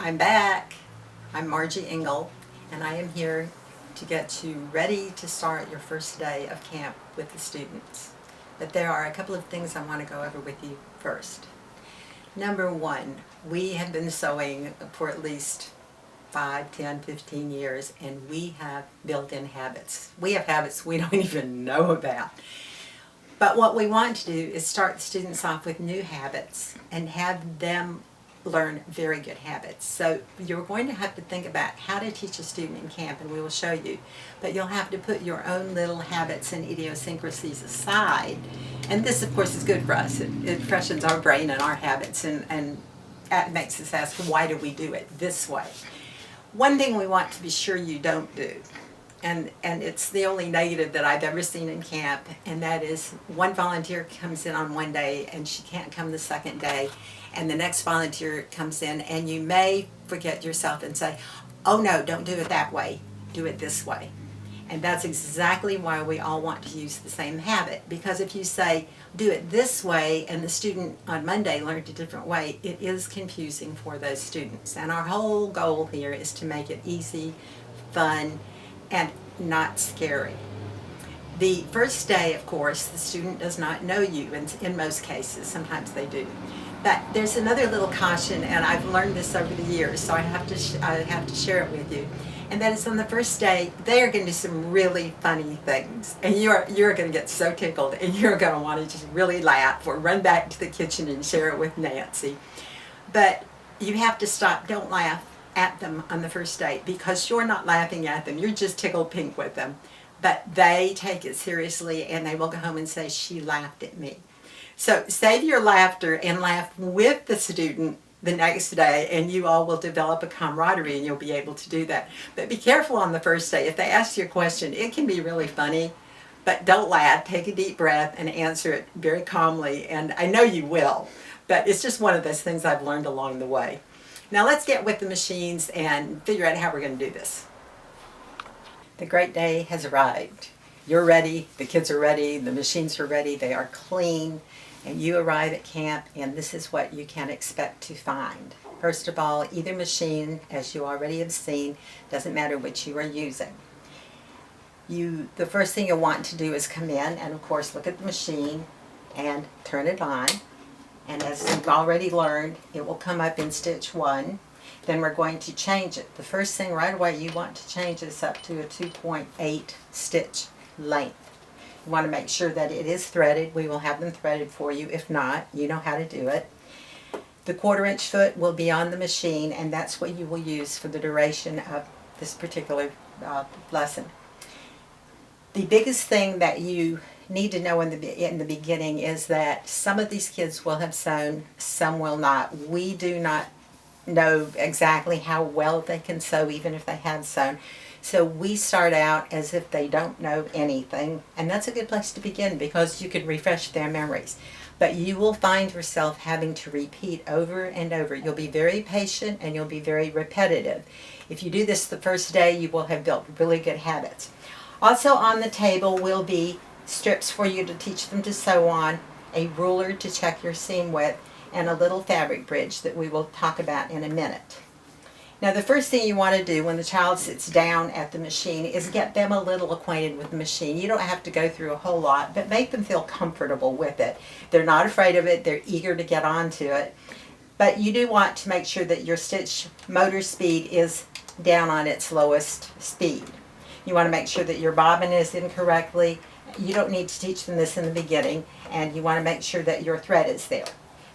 I'm back. I'm Margie Engel, and I am here to get you ready to start your first day of camp with the students. But there are a couple of things I want to go over with you first. Number one, we have been sewing for at least 5, 10, 15 years, and we have built-in habits. We have habits we don't even know about. But what we want to do is start the students off with new habits and have them learn very good habits. So you're going to have to think about how to teach a student in camp, and we will show you. But you'll have to put your own little habits and idiosyncrasies aside. And this, of course, is good for us. It freshens our brain and our habits, and makes us ask, why do we do it this way? One thing we want to be sure you don't do, and it's the only negative that I've ever seen in camp, and that is one volunteer comes in on one day and she can't come the second day, and the next volunteer comes in and you may forget yourself and say, oh no, don't do it that way, do it this way. And that's exactly why we all want to use the same habit, because if you say do it this way and the student on Monday learned a different way, it is confusing for those students. And our whole goal here is to make it easy, fun, and not scary. The first day, of course, the student does not know you in most cases. Sometimes they do. But there's another little caution, and I've learned this over the years, so I have to share it with you. And that is, on the first day, they are going to do some really funny things, and you're going to get so tickled, and you're going to want to just really laugh or run back to the kitchen and share it with Nancy. But you have to stop. Don't laugh at them on the first day, because you're not laughing at them. You're just tickled pink with them. But they take it seriously, and they will go home and say, she laughed at me. So save your laughter and laugh with the student the next day, and you all will develop a camaraderie, and you'll be able to do that. But be careful on the first day. If they ask you a question, it can be really funny, but don't laugh. Take a deep breath and answer it very calmly, and I know you will, but it's just one of those things I've learned along the way. Now let's get with the machines and figure out how we're going to do this. The great day has arrived. You're ready, the kids are ready, the machines are ready, they are clean, and you arrive at camp, and this is what you can expect to find. First of all, either machine, as you already have seen, doesn't matter which you are using. The first thing you'll want to do is come in and, of course, look at the machine and turn it on. And as you've already learned, it will come up in stitch 1. Then we're going to change it. The first thing right away you want to change this up to a 2.8 stitch length. You want to make sure that it is threaded. We will have them threaded for you. If not, you know how to do it. The 1/4 inch foot will be on the machine, and that's what you will use for the duration of this particular lesson. The biggest thing that you need to know in the beginning is that some of these kids will have sewn, some will not. We do not know exactly how well they can sew, even if they have sewn. So we start out as if they don't know anything, and that's a good place to begin, because you can refresh their memories. But you will find yourself having to repeat over and over. You'll be very patient and you'll be very repetitive. If you do this the first day, you will have built really good habits. Also on the table will be strips for you to teach them to sew on, a ruler to check your seam width, and a little fabric bridge that we will talk about in a minute. Now the first thing you want to do when the child sits down at the machine is get them a little acquainted with the machine. You don't have to go through a whole lot, but make them feel comfortable with it. They're not afraid of it, they're eager to get onto it. But you do want to make sure that your stitch motor speed is down on its lowest speed. You want to make sure that your bobbin is in correctly. You don't need to teach them this in the beginning, and you want to make sure that your thread is there.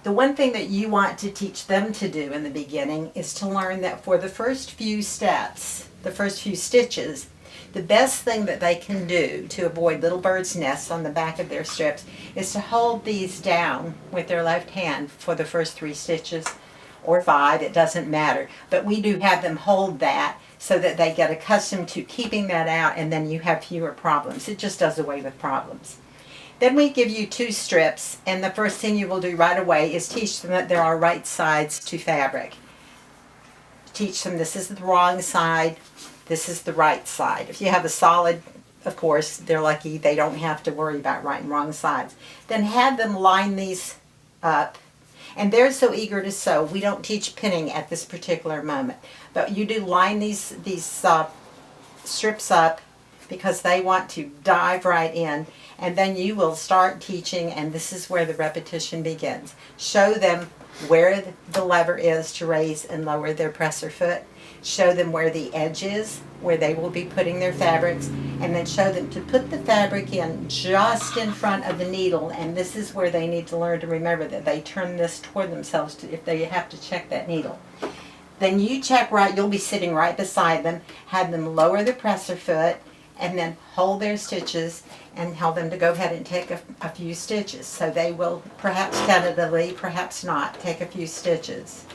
The one thing that you want to teach them to do in the beginning is to learn that for the first few steps, the first few stitches, the best thing that they can do to avoid little birds' nests on the back of their strips is to hold these down with their left hand for the first 3 stitches, or 5, it doesn't matter. But we do have them hold that so that they get accustomed to keeping that out, and then you have fewer problems. It just does away with problems. Then we give you 2 strips, and the first thing you will do right away is teach them that there are right sides to fabric. Teach them this is the wrong side, this is the right side. If you have a solid, of course, they're lucky, they don't have to worry about right and wrong sides. Then have them line these up And they're so eager to sew. We don't teach pinning at this particular moment. But you do line these strips up because they want to dive right in. And then you will start teaching, and this is where the repetition begins. Show them where the lever is to raise and lower their presser foot. Show them where the edge is, where they will be putting their fabrics, and then show them to put the fabric in just in front of the needle. And this is where they need to learn to remember that they turn this toward themselves if they have to check that needle. Then you check right, you'll be sitting right beside them, have them lower the presser foot, and then hold their stitches and tell them to go ahead and take a few stitches. So they will, perhaps tentatively, perhaps not, take a few stitches.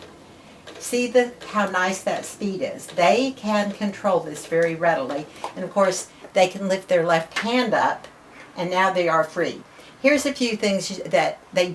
See how nice that speed is. They can control this very readily. And of course, they can lift their left hand up, and now they are free. Here's a few things that they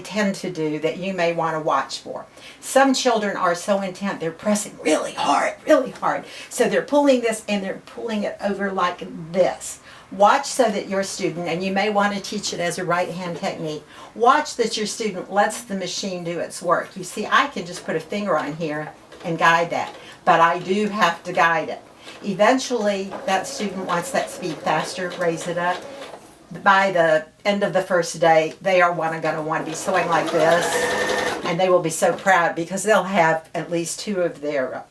tend to do that you may want to watch for. Some children are so intent, they're pressing really hard. So they're pulling this and they're pulling it over like this. Watch so that your student, and you may want to teach it as a right hand technique, watch that your student lets the machine do its work. You see, I can just put a finger on here and guide that, but I do have to guide it. Eventually, that student wants that speed faster, raise it up. By the end of the first day, they are going to want to be sewing like this, and they will be so proud because they'll have at least 2 of their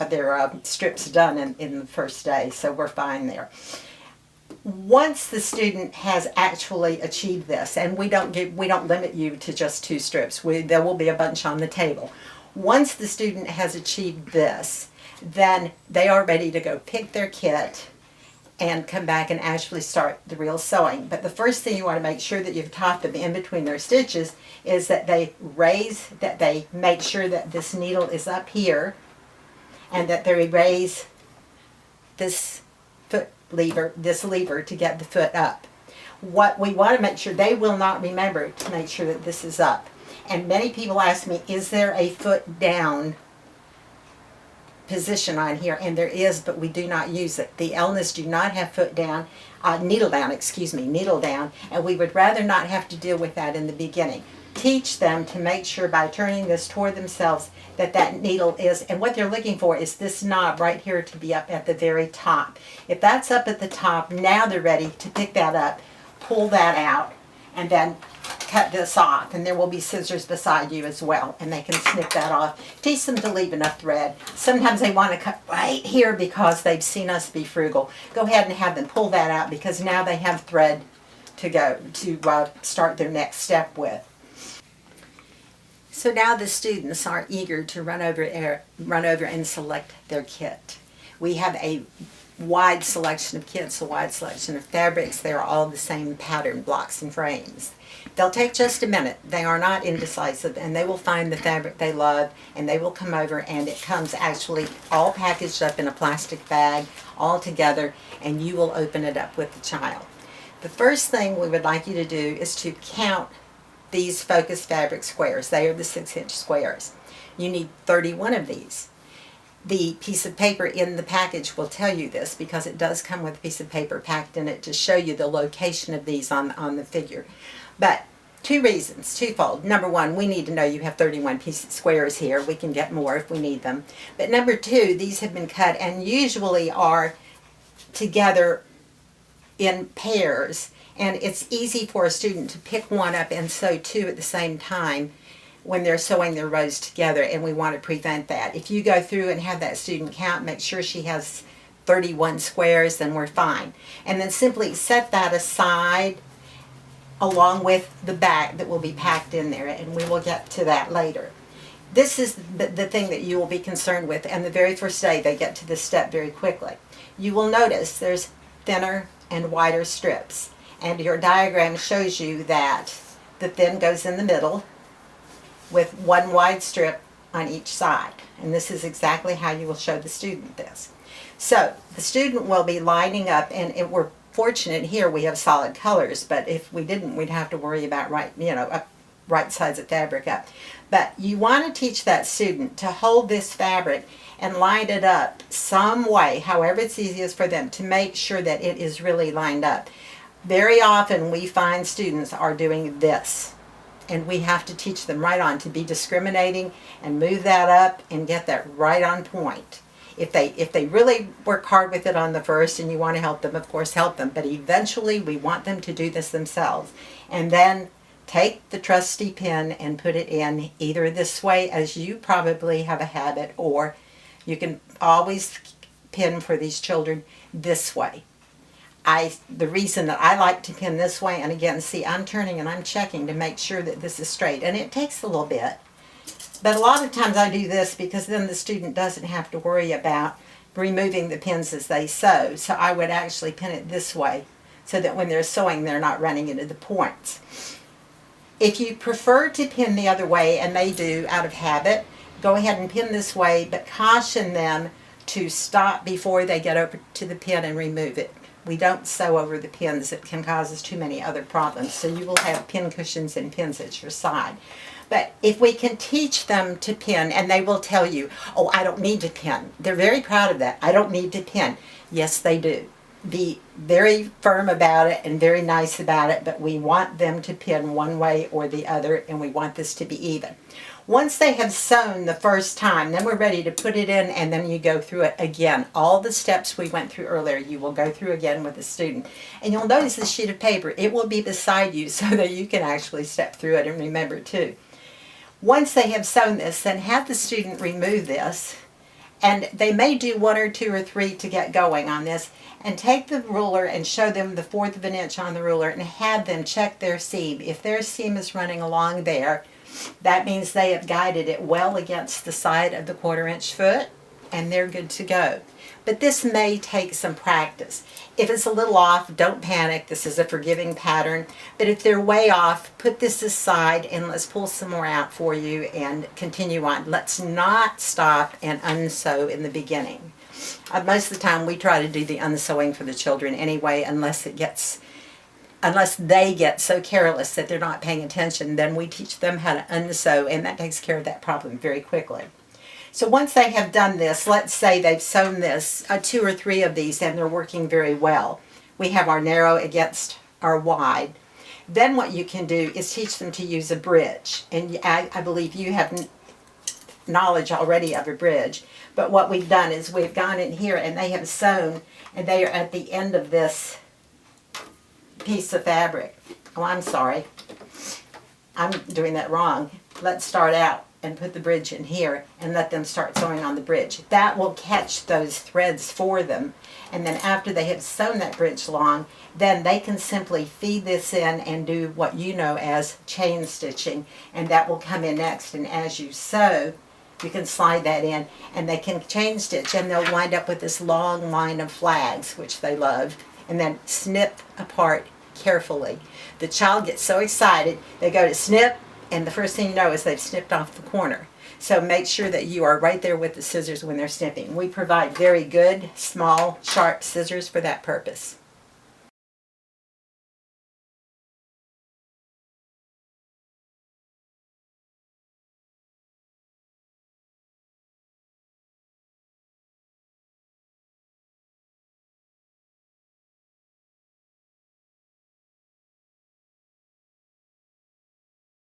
strips done in the first day, so we're fine there. Once the student has actually achieved this, and we don't limit you to just 2 strips, there will be a bunch on the table. Once the student has achieved this, then they are ready to go pick their kit and come back and actually start the real sewing. But the first thing you want to make sure that you've taught them in between their stitches is that they make sure that this needle is up here, and that they raise this lever to get the foot up. What we want to make sure, they will not remember to make sure that this is up. And many people ask me, is there a foot down position on here? And there is, but we do not use it. The Elnas do not have foot down, needle down, and we would rather not have to deal with that in the beginning. Teach them to make sure by turning this toward themselves that needle is, and what they're looking for is this knob right here to be up at the very top. If that's up at the top, now they're ready to pick that up, pull that out, and then cut this off. And there will be scissors beside you as well, and they can snip that off. Teach them to leave enough thread. Sometimes they want to cut right here because they've seen us be frugal. Go ahead and have them pull that out because now they have thread to go to start their next step with. So now the students are eager to run over and select their kit. We have a wide selection of kits, a wide selection of fabrics. They're all the same pattern, blocks and frames. They'll take just a minute. They are not indecisive, and they will find the fabric they love, and they will come over, and it comes actually all packaged up in a plastic bag all together, and you will open it up with the child. The first thing we would like you to do is to count these focus fabric squares. They are the 6-inch squares. You need 31 of these. The piece of paper in the package will tell you this because it does come with a piece of paper packed in it to show you the location of these on the figure. But 2 reasons, twofold. Number 1, we need to know you have 31 pieces squares here. We can get more if we need them. But number 2, these have been cut and usually are together in pairs. And it's easy for a student to pick one up and sew 2 at the same time when they're sewing their rows together, and we want to prevent that. If you go through and have that student count, make sure she has 31 squares, then we're fine. And then simply set that aside along with the bag that will be packed in there, and we will get to that later. This is the thing that you will be concerned with, and the very first day they get to this step very quickly. You will notice there's thinner and wider strips. And your diagram shows you that the thin goes in the middle with 1 wide strip on each side. And this is exactly how you will show the student this. So the student will be lining up, and if we're fortunate here we have solid colors, but if we didn't, we'd have to worry about right sides of fabric up. But you want to teach that student to hold this fabric and line it up some way, however it's easiest for them, to make sure that it is really lined up. Very often we find students are doing this. and we have to teach them right on to be discriminating and move that up and get that right on point. If they really work hard with it on the first and you want to help them, of course help them, but eventually we want them to do this themselves. And then take the trusty pin and put it in either this way, as you probably have a habit, or you can always pin for these children this way. The reason that I like to pin this way, and again, see, I'm turning and I'm checking to make sure that this is straight, and it takes a little bit. But a lot of times I do this because then the student doesn't have to worry about removing the pins as they sew. So I would actually pin it this way so that when they're sewing, they're not running into the points. If you prefer to pin the other way, and they do out of habit, go ahead and pin this way, but caution them to stop before they get over to the pin and remove it. We don't sew over the pins. It can cause us too many other problems. So you will have pin cushions and pins at your side. But if we can teach them to pin, and they will tell you, oh, I don't need to pin. They're very proud of that. I don't need to pin. Yes, they do. Be very firm about it and very nice about it, but we want them to pin one way or the other, and we want this to be even. Once they have sewn the first time, then we're ready to put it in, and then you go through it again. All the steps we went through earlier, you will go through again with the student. And you'll notice the sheet of paper. It will be beside you so that you can actually step through it and remember too. Once they have sewn this, then have the student remove this, and they may do 1 or 2 or 3 to get going on this, and take the ruler and show them the 1/4 of an inch on the ruler and have them check their seam. If their seam is running along there, that means they have guided it well against the side of the 1/4 inch foot, and they're good to go. But this may take some practice. If it's a little off, don't panic. This is a forgiving pattern. But if they're way off, put this aside and let's pull some more out for you and continue on. Let's not stop and unsew in the beginning. Most of the time we try to do the unsewing for the children anyway, unless they get so careless that they're not paying attention. Then we teach them how to unsew, and that takes care of that problem very quickly. So once they have done this, let's say they've sewn this, 2 or 3 of these, and they're working very well. We have our narrow against our wide. Then what you can do is teach them to use a bridge. And I believe you have knowledge already of a bridge. But what we've done is we've gone in here and they have sewn, and they are at the end of this piece of fabric. Oh, I'm sorry. I'm doing that wrong. Let's start out and put the bridge in here and let them start sewing on the bridge. That will catch those threads for them. And then after they have sewn that bridge long, then they can simply feed this in and do what you know as chain stitching, and that will come in next. And as you sew, you can slide that in and they can chain stitch, and they'll wind up with this long line of flags, which they love, and then snip apart carefully. The child gets so excited, they go to snip, and the first thing you know is they've snipped off the corner. So make sure that you are right there with the scissors when they're snipping. We provide very good, small, sharp scissors for that purpose.